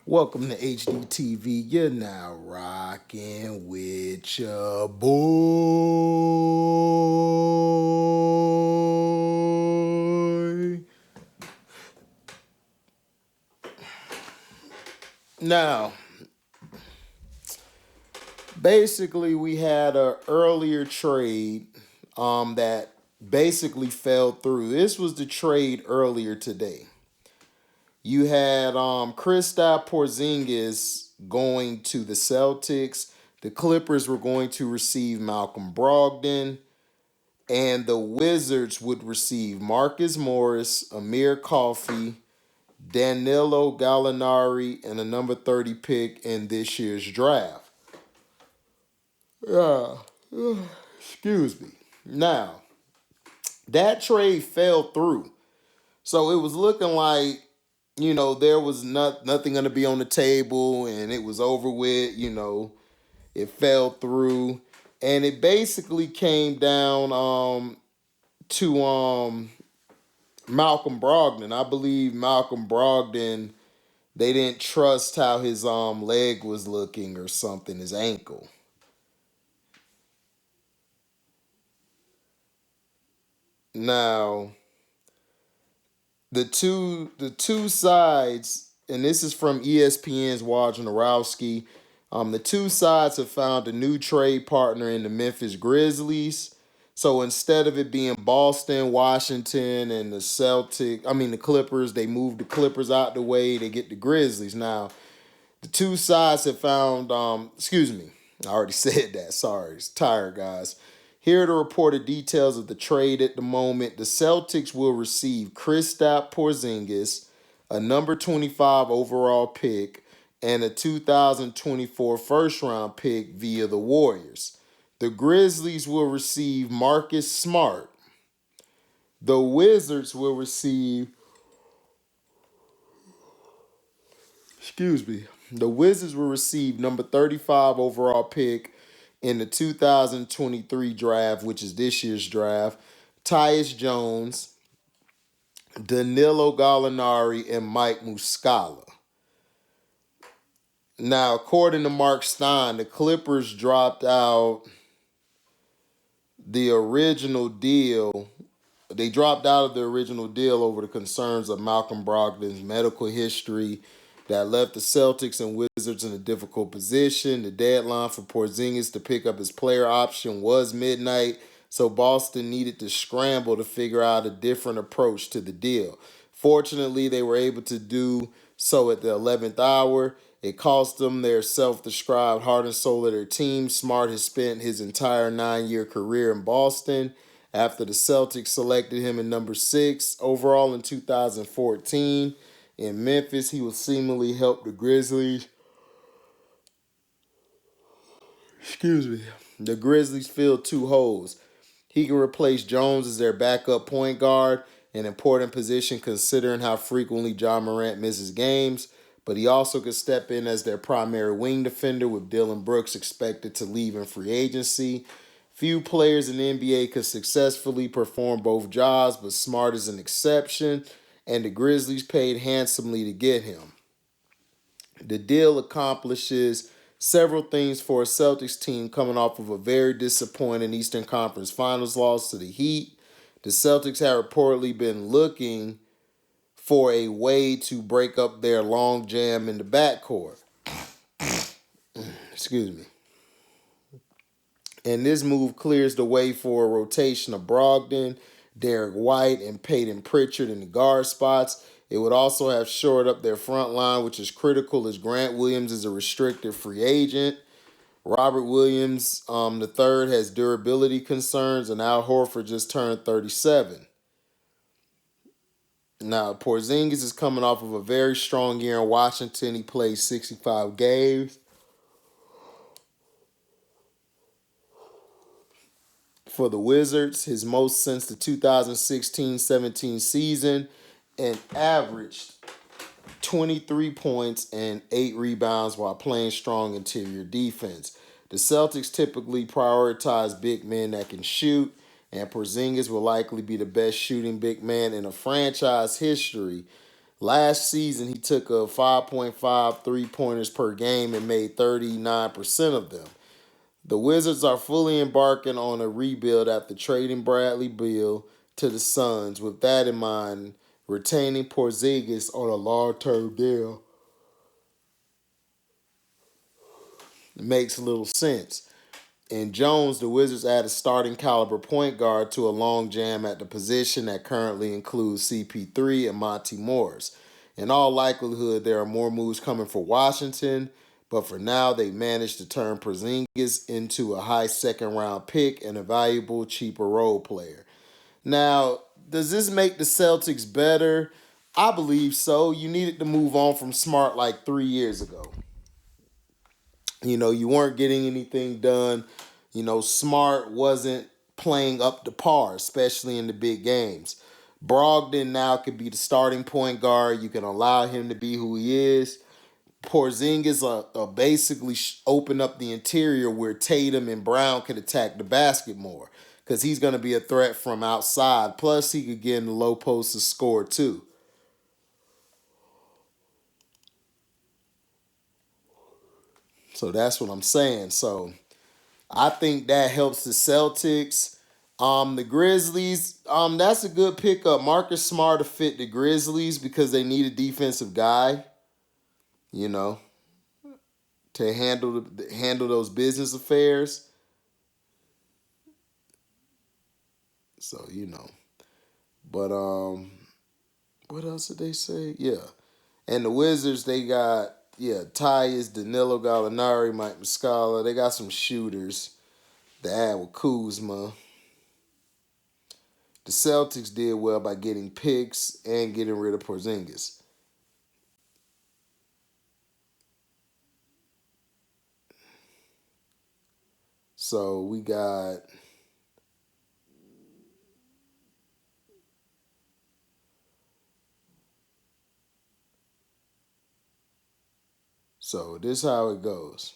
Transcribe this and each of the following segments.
Welcome to HDiiTV. You're now rocking with your boy. Now, basically, we had an earlier trade that basically fell through. This was the trade earlier today. You had Kristaps Porzingis going to the Celtics. The Clippers were going to receive Malcolm Brogdon. And the Wizards would receive Marcus Morris, Amir Coffey, Danilo Gallinari, and a number 30 pick in this year's draft. Yeah. Excuse me. Now, that trade fell through. So it was looking like, there was nothing going to be on the table and it was over with, it fell through. And it basically came down to Malcolm Brogdon. I believe Malcolm Brogdon, they didn't trust how his leg was looking or something, his ankle. Now, the two sides, and this is from ESPN's Wojnarowski. The two sides have found a new trade partner in the Memphis Grizzlies. So instead of it being Boston, Washington, and the Clippers, they moved the Clippers out the way. They get the Grizzlies. Now, the two sides have found, excuse me, I already said that. Sorry, it's tired, guys. Here are the reported details of the trade at the moment. The Celtics will receive Kristaps Porzingis, a number 25 overall pick, and a 2024 first-round pick via the Warriors. The Grizzlies will receive Marcus Smart. The Wizards will receive, excuse me, the Wizards will receive number 35 overall pick in the 2023 draft, which is this year's draft, Tyus Jones, Danilo Gallinari, and Mike Muscala. Now, according to Mark Stein, the Clippers dropped out the original deal. They dropped out of the original deal over the concerns of Malcolm Brogdon's medical history that left the Celtics and Wizards in a difficult position. The deadline for Porzingis to pick up his player option was midnight, so Boston needed to scramble to figure out a different approach to the deal. Fortunately, they were able to do so at the 11th hour. It cost them their self-described heart and soul of their team. Smart has spent his entire 9-year career in Boston. After the Celtics selected him at number 6 overall in 2014. In Memphis, he will seemingly help the Grizzlies. Excuse me. The Grizzlies fill two holes. He can replace Jones as their backup point guard, an important position considering how frequently John Morant misses games. But he also could step in as their primary wing defender with Dillon Brooks expected to leave in free agency. Few players in the NBA could successfully perform both jobs, but Smart is an exception, and the Grizzlies paid handsomely to get him. The deal accomplishes several things for a Celtics team coming off of a very disappointing Eastern Conference Finals loss to the Heat. The Celtics have reportedly been looking for a way to break up their long jam in the backcourt. Excuse me. And this move clears the way for a rotation of Brogdon, Derek White, and Peyton Pritchard in the guard spots. It would also have shored up their front line, which is critical as Grant Williams is a restricted free agent. Robert Williams III has durability concerns, and Al Horford just turned 37. Now, Porzingis is coming off of a very strong year in Washington. He played 65 games for the Wizards, his most since the 2016-17 season, and averaged 23 points and 8 rebounds while playing strong interior defense. The Celtics typically prioritize big men that can shoot, and Porzingis will likely be the best shooting big man in a franchise history. Last season, he took a 5.5 3-pointers per game and made 39% of them. The Wizards are fully embarking on a rebuild after trading Bradley Beal to the Suns. With that in mind, retaining Porzingis on a long-term deal makes little sense. In Jones, the Wizards added starting caliber point guard to a long jam at the position that currently includes CP3 and Monty Morris. In all likelihood, there are more moves coming for Washington, but for now, they managed to turn Porzingis into a high second round pick and a valuable, cheaper role player. Now, does this make the Celtics better? I believe so. You needed to move on from Smart like 3 years ago. You weren't getting anything done. Smart wasn't playing up to par, especially in the big games. Brogdon now could be the starting point guard. You can allow him to be who he is. Porzingis basically open up the interior where Tatum and Brown could attack the basket more because he's going to be a threat from outside. Plus, he could get in the low post to score too. So that's what I'm saying. So I think that helps the Celtics. The Grizzlies, that's a good pickup. Marcus Smart to fit the Grizzlies because they need a defensive guy, you know, to handle those business affairs. So, But what else did they say? Yeah. And the Wizards, they got, Tyus, Danilo Gallinari, Mike Muscala. They got some shooters to add with Kuzma. The Celtics did well by getting picks and getting rid of Porzingis. So we got so this is how it goes.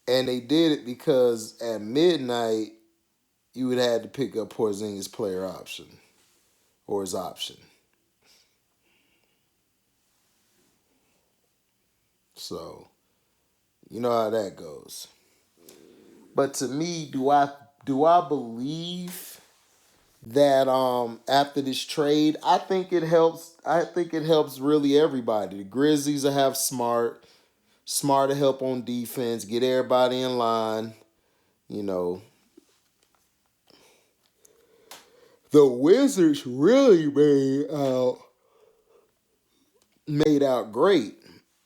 And they did it because at midnight you would have to pick up Porzingis player option or his option. So you know how that goes. But to me, do I believe that after this trade, I think it helps. I think it helps really everybody. The Grizzlies will have Smart to help on defense, get everybody in line. You know, the Wizards really made out great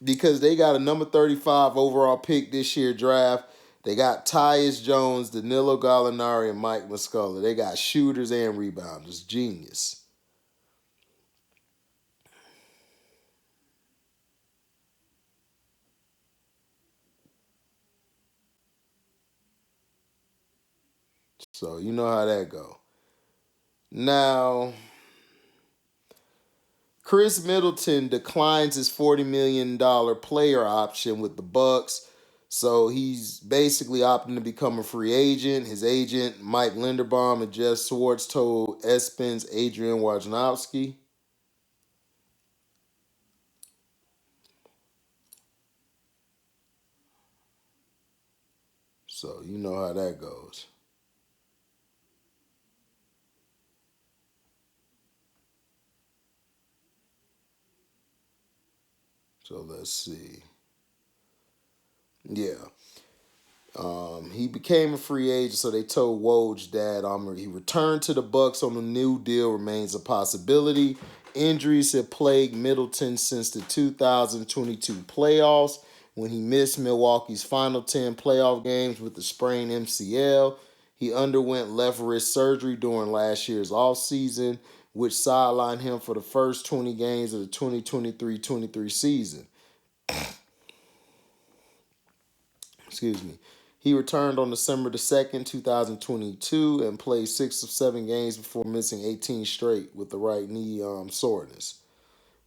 because they got a number 35 overall pick this year draft. They got Tyus Jones, Danilo Gallinari, and Mike Muscala. They got shooters and rebounders. Genius. So you know how that go. Now, Kris Middleton declines his $40 million player option with the Bucks. So he's basically opting to become a free agent. His agent, Mike Linderbaum and Jeff Schwartz, told ESPN's Adrian Wojnarowski. So you know how that goes. So let's see. Yeah. He became a free agent, so they told Woj that he returned to the Bucks on a new deal remains a possibility. Injuries have plagued Middleton since the 2022 playoffs when he missed Milwaukee's final 10 playoff games with the sprained MCL. He underwent left wrist surgery during last year's offseason, which sidelined him for the first 20 games of the 2023-23 season. Excuse me. He returned on December the 2nd, 2022, and played 6 of 7 games before missing 18 straight with the right knee soreness.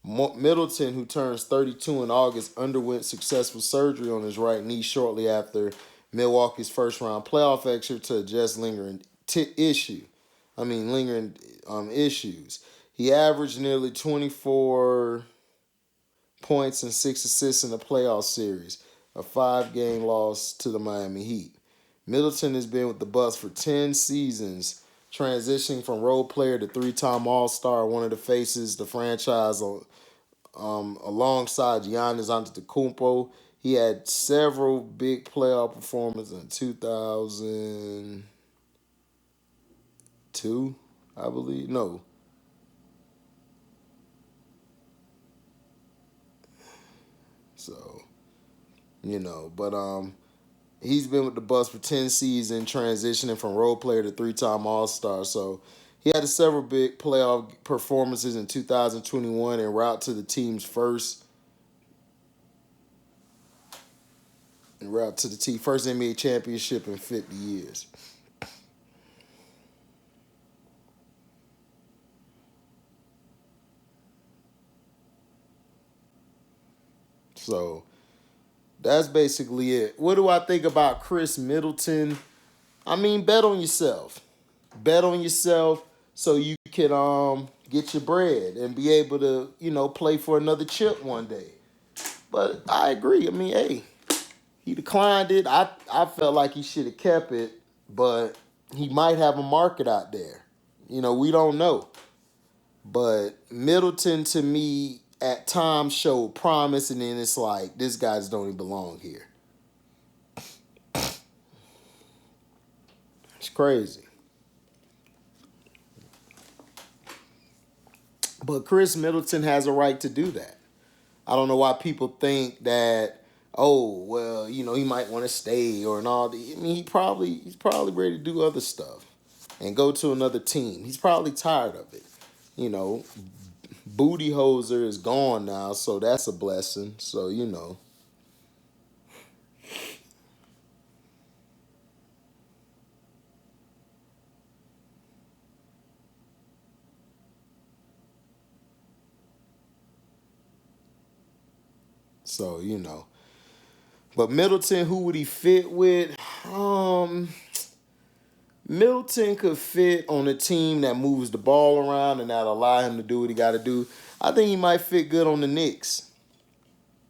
Middleton, who turns 32 in August, underwent successful surgery on his right knee shortly after Milwaukee's first-round playoff exit to address lingering issues. He averaged nearly 24 points and 6 assists in the playoff series, a 5-game loss to the Miami Heat. Middleton has been with the Bucks for 10 seasons, transitioning from role player to 3-time All-Star, one of the faces the franchise alongside Giannis Antetokounmpo. He had several big playoff performances in 2002, I believe. No. So, but he's been with the Bucks for 10 seasons, transitioning from role player to 3-time All-Star. So he had several big playoff performances in 2021 en route to the team's first NBA championship in 50 years. So that's basically it. What do I think about Kris Middleton? I mean, bet on yourself. Bet on yourself so you can get your bread and be able to, play for another chip one day. But I agree. I mean, hey, he declined it. I felt like he should have kept it, but he might have a market out there. We don't know. But Middleton, to me, at times showed promise, and then it's like, this guy don't even belong here. It's crazy. But Kris Middleton has a right to do that. I don't know why people think that, oh, well, he might want to stay or and all. I mean, he's probably ready to do other stuff and go to another team. He's probably tired of it. Booty Hoser is gone now, so that's a blessing. So, So, But Middleton, who would he fit with? Middleton could fit on a team that moves the ball around and that allow him to do what he got to do. I think he might fit good on the Knicks.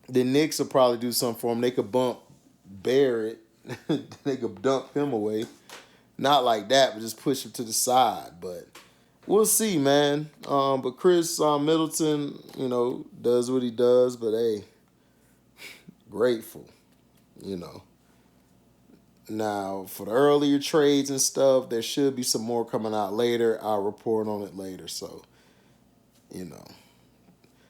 The Knicks will probably do something for him. They could bump Barrett. They could dump him away. Not like that, but just push him to the side. But we'll see, man. But Kris Middleton, does what he does. But, hey, grateful, Now, for the earlier trades and stuff, there should be some more coming out later. I'll report on it later. So,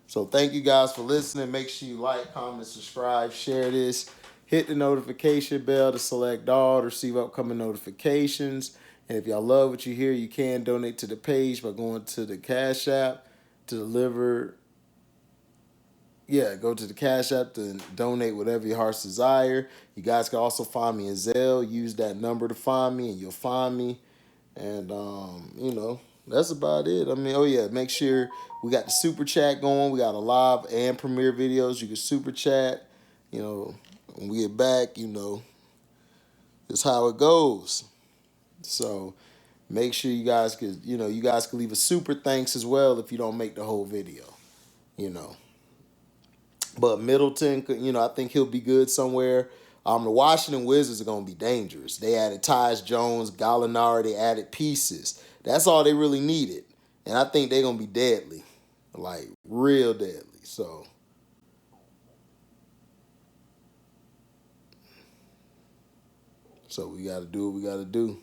So thank you guys for listening. Make sure you like, comment, subscribe, share this. Hit the notification bell to select all to receive upcoming notifications. And if y'all love what you hear, you can donate to the page by going to the Cashapp to deliver. Yeah, go to the Cashapp to donate whatever your heart's desire. You guys can also find me in Zelle. Use that number to find me, and you'll find me. And, that's about it. I mean, oh, yeah, make sure we got the super chat going. We got a live and premiere videos. You can super chat. When we get back, it's how it goes. So make sure you guys can leave a super thanks as well if you don't make the whole video, But Middleton, I think he'll be good somewhere. The Washington Wizards are going to be dangerous. They added Tyus Jones, Gallinari. They added pieces. That's all they really needed. And I think they're going to be deadly, like real deadly. So we got to do what we got to do.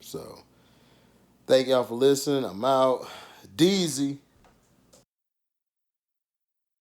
So thank y'all for listening. I'm out. Deezy.